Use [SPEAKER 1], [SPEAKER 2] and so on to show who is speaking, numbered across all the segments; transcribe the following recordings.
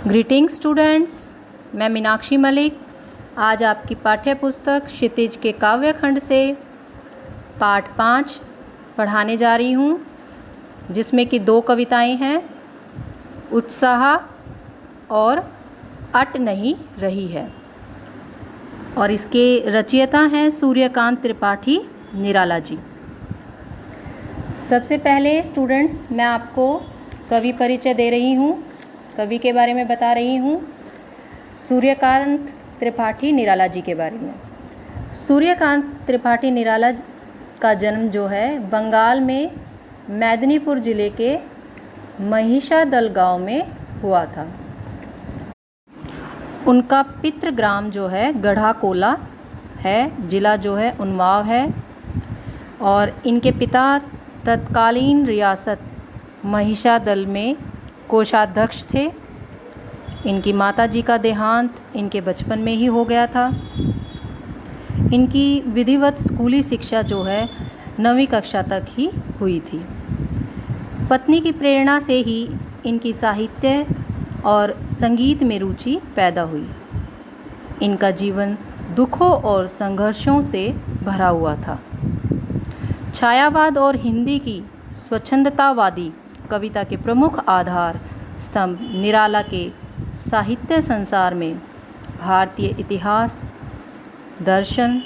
[SPEAKER 1] Greeting students, मैं मीनाक्षी मलिक आज आपकी पाठ्य पुस्तक क्षितिज के काव्य खंड से पाठ 5 पढ़ाने जा रही हूँ, जिसमें कि 2 कविताएं हैं, उत्साह और अट नहीं रही है। और इसके रचयिता हैं सूर्यकांत त्रिपाठी निराला जी। सबसे पहले स्टूडेंट्स, मैं आपको कवि परिचय दे रही हूँ, कवि के बारे में बता रही हूँ, सूर्यकांत त्रिपाठी निराला जी के बारे में। सूर्यकांत त्रिपाठी निराला का जन्म जो है बंगाल में मेदिनीपुर ज़िले के महिषादल गांव में हुआ था। उनका पितृग्राम जो है गढ़ाकोला है, ज़िला जो है उन्नाव है, और इनके पिता तत्कालीन रियासत महिषादल में कोषाध्यक्ष थे। इनकी माताजी का देहांत इनके बचपन में ही हो गया था। इनकी विधिवत स्कूली शिक्षा जो है 9वीं कक्षा तक ही हुई थी। पत्नी की प्रेरणा से ही इनकी साहित्य और संगीत में रुचि पैदा हुई। इनका जीवन दुखों और संघर्षों से भरा हुआ था। छायावाद और हिंदी की स्वच्छंदतावादी कविता के प्रमुख आधार स्तंभ निराला के साहित्य संसार में भारतीय इतिहास, दर्शन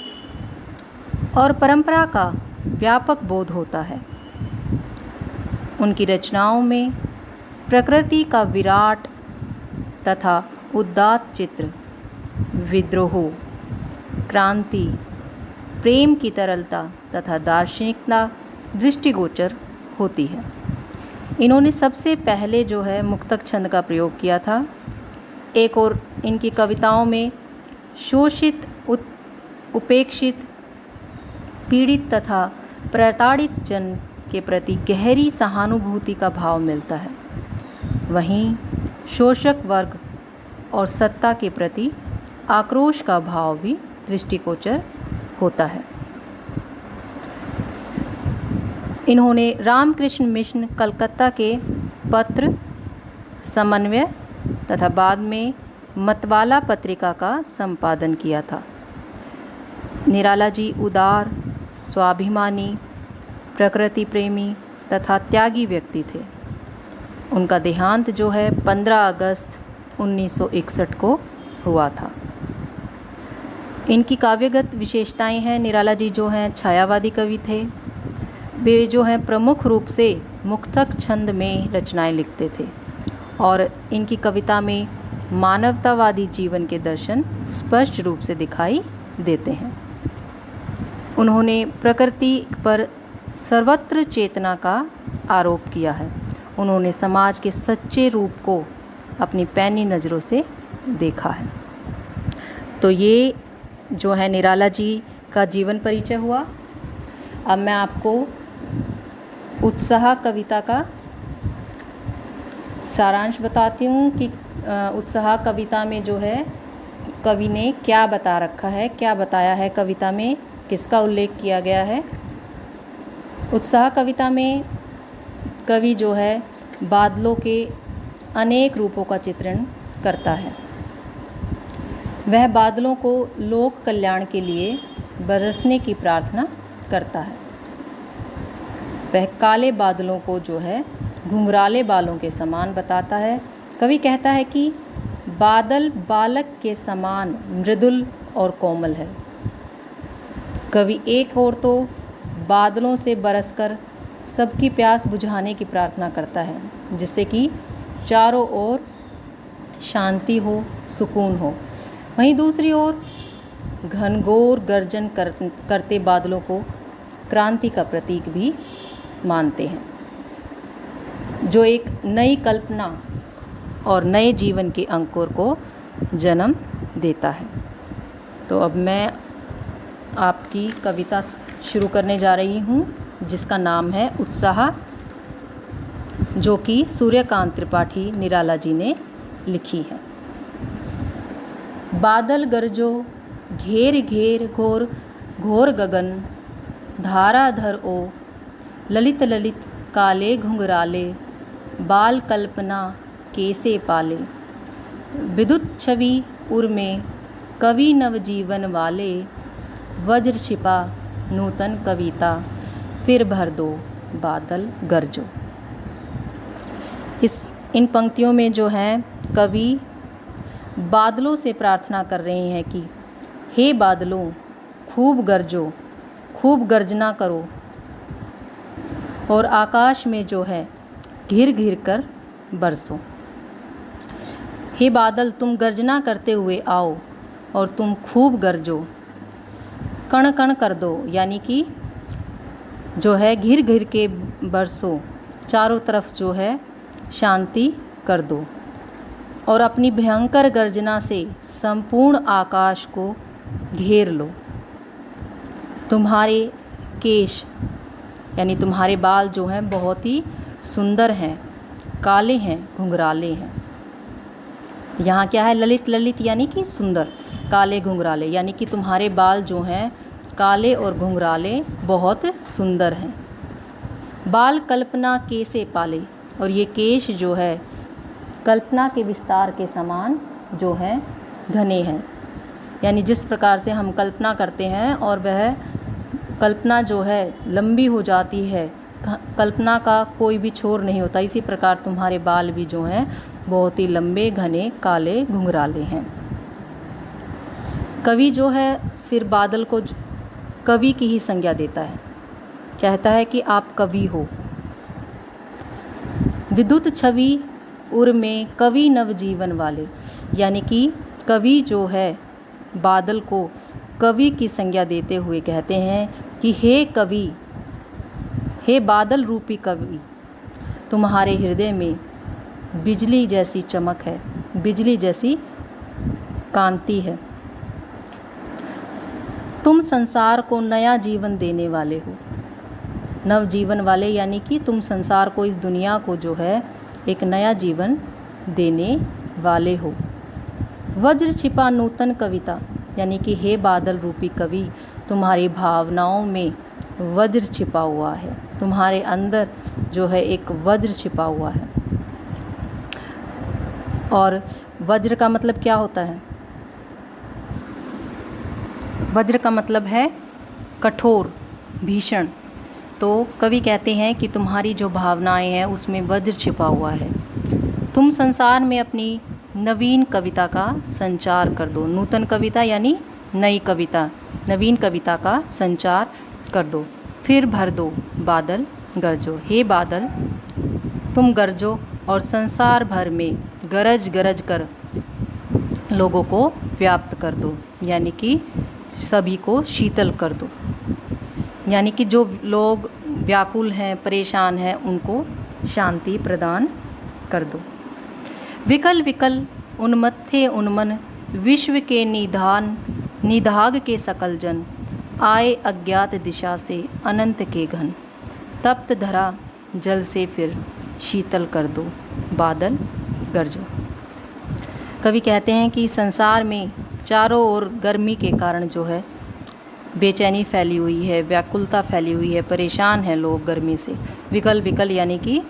[SPEAKER 1] और परंपरा का व्यापक बोध होता है। उनकी रचनाओं में प्रकृति का विराट तथा उदात्त चित्र, विद्रोह, क्रांति, प्रेम की तरलता तथा दार्शनिकता दृष्टिगोचर होती है। इन्होंने सबसे पहले जो है मुक्तक छंद का प्रयोग किया था। एक और इनकी कविताओं में शोषित, उपेक्षित, पीड़ित तथा प्रताड़ित जन के प्रति गहरी सहानुभूति का भाव मिलता है। वहीं शोषक वर्ग और सत्ता के प्रति आक्रोश का भाव भी दृष्टिगोचर होता है। इन्होंने रामकृष्ण मिशन कलकत्ता के पत्र, समन्वय तथा बाद में मतवाला पत्रिका का संपादन किया था। निराला जी उदार, स्वाभिमानी, प्रकृति प्रेमी तथा त्यागी व्यक्ति थे। उनका देहांत जो है 15 अगस्त 1961 को हुआ था। इनकी काव्यगत विशेषताएं हैं, निराला जी जो हैं छायावादी कवि थे। वे जो हैं प्रमुख रूप से मुक्तक छंद में रचनाएं लिखते थे और इनकी कविता में मानवतावादी जीवन के दर्शन स्पष्ट रूप से दिखाई देते हैं। उन्होंने प्रकृति पर सर्वत्र चेतना का आरोप किया है। उन्होंने समाज के सच्चे रूप को अपनी पैनी नज़रों से देखा है। तो ये जो है निराला जी का जीवन परिचय हुआ। अब मैं आपको उत्साह कविता का सारांश बताती हूँ कि उत्साह कविता में जो है कवि ने क्या बता रखा है, क्या बताया है कविता में, किसका उल्लेख किया गया है। उत्साह कविता में कवि जो है बादलों के अनेक रूपों का चित्रण करता है। वह बादलों को लोक कल्याण के लिए बरसने की प्रार्थना करता है। वह काले बादलों को जो है घुंघराले बालों के समान बताता है। कवि कहता है कि बादल बालक के समान मृदुल और कोमल है। कवि एक और तो बादलों से बरसकर सबकी प्यास बुझाने की प्रार्थना करता है, जिससे कि चारों ओर शांति हो, सुकून हो। वहीं दूसरी ओर घनघोर गर्जन करते बादलों को क्रांति का प्रतीक भी मानते हैं, जो एक नई कल्पना और नए जीवन के अंकुर को जन्म देता है। तो अब मैं आपकी कविता शुरू करने जा रही हूँ, जिसका नाम है उत्साह, जो कि सूर्यकांत त्रिपाठी निराला जी ने लिखी है। बादल गरजो घेर घेर घोर घोर गगन, धाराधर ओ ललित ललित काले घुंघराले, बाल कल्पना कैसे पाले। विद्युत छवि उर में कवि नवजीवन वाले, वज्र छिपा नूतन कविता, फिर भर दो बादल गरजो। इन पंक्तियों में जो है कवि बादलों से प्रार्थना कर रहे हैं कि हे बादलों, खूब गरजो, खूब गर्जना करो और आकाश में जो है घिर घिर कर बरसो। हे बादल, तुम गर्जना करते हुए आओ और तुम खूब गरजो, कण कण कर दो, यानी कि जो है घिर घिर के बरसो, चारों तरफ जो है शांति कर दो और अपनी भयंकर गर्जना से संपूर्ण आकाश को घेर लो। तुम्हारे केश यानी तुम्हारे बाल जो हैं बहुत ही सुंदर हैं, काले हैं, घुंघराले हैं। यहाँ क्या है, ललित ललित यानी कि सुंदर, काले घुंघराले यानी कि तुम्हारे बाल जो हैं काले और घुंघराले बहुत सुंदर हैं। बाल कल्पना के से पाले, और ये केश जो है कल्पना के विस्तार के समान जो है घने हैं, यानी जिस प्रकार से हम कल्पना करते हैं और वह कल्पना जो है लंबी हो जाती है, कल्पना का कोई भी छोर नहीं होता, इसी प्रकार तुम्हारे बाल भी जो हैं बहुत ही लंबे, घने, काले, घुंघराले हैं। कवि जो है फिर बादल को कवि की ही संज्ञा देता है, कहता है कि आप कवि हो। विद्युत छवि उर में कवि नवजीवन वाले, यानी कि कवि जो है बादल को कवि की संज्ञा देते हुए कहते हैं कि हे कवि, हे बादल रूपी कवि, तुम्हारे हृदय में बिजली जैसी चमक है, बिजली जैसी कांति है। तुम संसार को नया जीवन देने वाले हो। नवजीवन वाले यानी कि तुम संसार को, इस दुनिया को जो है एक नया जीवन देने वाले हो। वज्र छिपा नूतन कविता, यानी कि हे बादल रूपी कवि, तुम्हारी भावनाओं में वज्र छिपा हुआ है, तुम्हारे अंदर जो है एक वज्र छिपा हुआ है। और वज्र का मतलब क्या होता है? वज्र का मतलब है कठोर, भीषण। तो कवि कहते हैं कि तुम्हारी जो भावनाएं हैं उसमें वज्र छिपा हुआ है। तुम संसार में अपनी नवीन कविता का संचार कर दो। नूतन कविता यानी नई कविता, नवीन कविता का संचार कर दो। फिर भर दो बादल गरजो। हे बादल, तुम गरजो और संसार भर में गरज गरज कर लोगों को व्याप्त कर दो, यानी कि सभी को शीतल कर दो, यानी कि जो लोग व्याकुल हैं, परेशान हैं, उनको शांति प्रदान कर दो। विकल विकल उन्मत्थे उन्मन, विश्व के निधाग के सकल जन, आए अज्ञात दिशा से अनंत के घन, तप्त धरा जल से फिर शीतल कर दो बादल गरजो। कवि कहते हैं कि संसार में चारों ओर गर्मी के कारण जो है बेचैनी फैली हुई है, व्याकुलता फैली हुई है, परेशान हैं लोग गर्मी से। विकल विकल यानी कि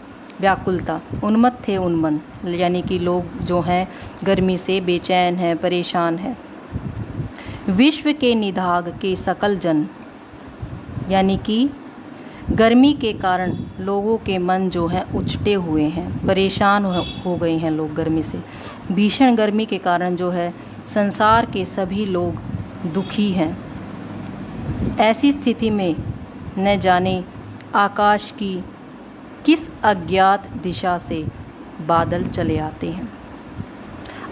[SPEAKER 1] व्याकुलता, उन्मत्त थे उन्मन यानी कि लोग जो हैं गर्मी से बेचैन हैं, परेशान हैं। विश्व के निधाग के सकल जन, यानी कि गर्मी के कारण लोगों के मन जो हैं उछटे हुए हैं, परेशान हो गए हैं लोग गर्मी से। भीषण गर्मी के कारण जो है संसार के सभी लोग दुखी हैं। ऐसी स्थिति में न जाने आकाश की किस अज्ञात दिशा से बादल चले आते हैं।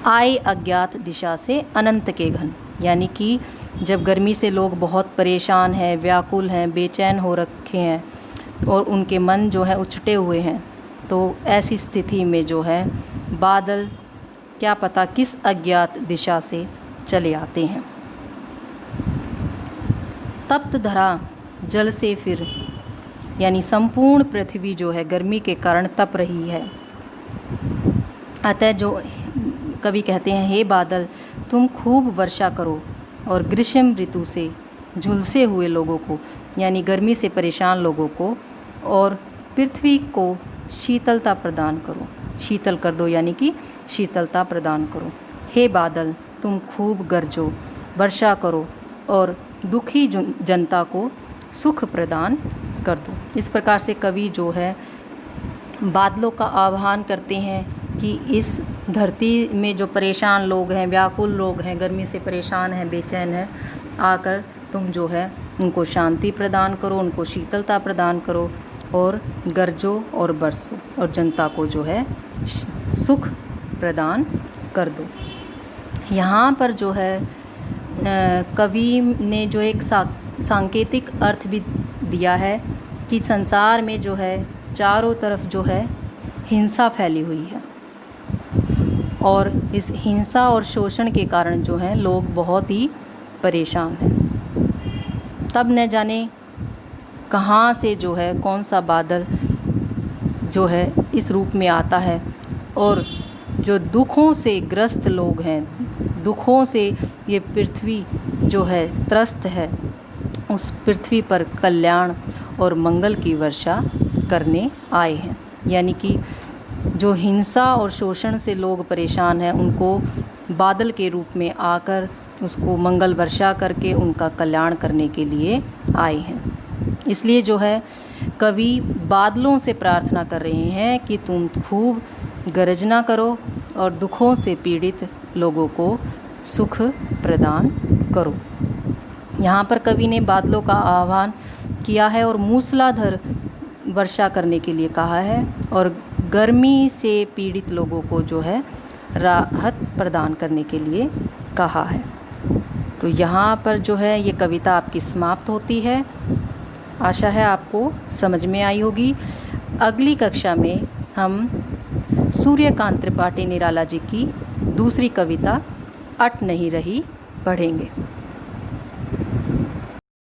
[SPEAKER 1] आए अज्ञात दिशा से अनंत के घन, यानी कि जब गर्मी से लोग बहुत परेशान हैं, व्याकुल हैं, बेचैन हो रखे हैं और उनके मन जो है उछटे हुए हैं, तो ऐसी स्थिति में जो है बादल क्या पता किस अज्ञात दिशा से चले आते हैं। तप्त धरा जल से फिर, यानी संपूर्ण पृथ्वी जो है गर्मी के कारण तप रही है। अतः जो कवि कहते हैं, हे बादल, तुम खूब वर्षा करो और ग्रीष्म ऋतु से झुलसे हुए लोगों को, यानी गर्मी से परेशान लोगों को और पृथ्वी को शीतलता प्रदान करो। शीतल कर दो, यानी कि शीतलता प्रदान करो। हे बादल, तुम खूब गरजो, वर्षा करो और दुखी जनता को सुख प्रदान कर दो। इस प्रकार से कवि जो है बादलों का आह्वान करते हैं कि इस धरती में जो परेशान लोग हैं, व्याकुल लोग हैं, गर्मी से परेशान हैं, बेचैन हैं, आकर तुम जो है उनको शांति प्रदान करो, उनको शीतलता प्रदान करो और गरजो और बरसो और जनता को जो है सुख प्रदान कर दो। यहाँ पर जो है कवि ने जो एक सांकेतिक अर्थ भी दिया है कि संसार में जो है चारों तरफ जो है हिंसा फैली हुई है और इस हिंसा और शोषण के कारण जो है लोग बहुत ही परेशान हैं। तब न जाने कहाँ से जो है कौन सा बादल जो है इस रूप में आता है और जो दुखों से ग्रस्त लोग हैं, दुखों से ये पृथ्वी जो है त्रस्त है, उस पृथ्वी पर कल्याण और मंगल की वर्षा करने आए हैं। यानी कि जो हिंसा और शोषण से लोग परेशान हैं उनको बादल के रूप में आकर उसको मंगल वर्षा करके उनका कल्याण करने के लिए आए हैं। इसलिए जो है कवि बादलों से प्रार्थना कर रहे हैं कि तुम खूब गरजना करो और दुखों से पीड़ित लोगों को सुख प्रदान करो। यहाँ पर कवि ने बादलों का आह्वान किया है और मूसलाधार वर्षा करने के लिए कहा है और गर्मी से पीड़ित लोगों को जो है राहत प्रदान करने के लिए कहा है। तो यहाँ पर जो है ये कविता आपकी समाप्त होती है। आशा है आपको समझ में आई होगी। अगली कक्षा में हम सूर्यकांत त्रिपाठी निराला जी की दूसरी कविता अट नहीं रही पढ़ेंगे।